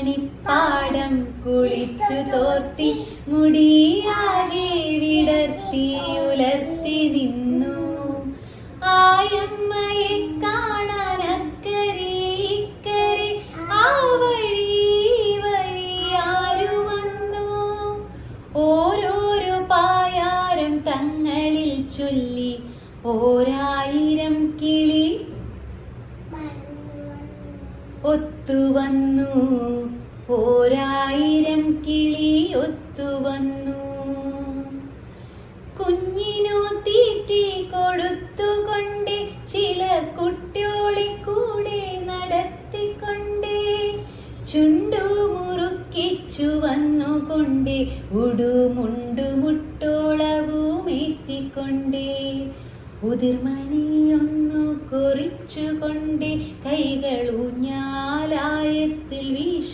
മണിപ്പാടം കുളിച്ചു തോർത്തി മുടിയാകെ വിടർത്തി ഉലർത്തി നിന്നു. ആയമ്മയെ കാണാൻ അക്കരെ ഇക്കരെ ആ വഴി വഴി ആരു വന്നു. ഓരോരോ പായാരം തങ്ങളിൽ ചൊല്ലി ഓരായിരം കിളി ഒത്തുവന്നു. ഓരായിരം കിളി ഒത്തുവന്നു. കുഞ്ഞിനു തീറ്റി കൊടുത്തുകൊണ്ടേ ചില കുട്ടിയോളെ കൂടെ നടത്തിക്കൊണ്ടേ ചുണ്ടു മുറുക്കിച്ചു വന്നുകൊണ്ടേ ഉടുമുണ്ടു മുട്ടോളവുമേറ്റിക്കൊണ്ടേ ഉതിർമണിയൊന്നു കുറിച്ചുകൊണ്ടേ കൈകൾ ഊഞ്ഞാലായത്തിൽ വീശി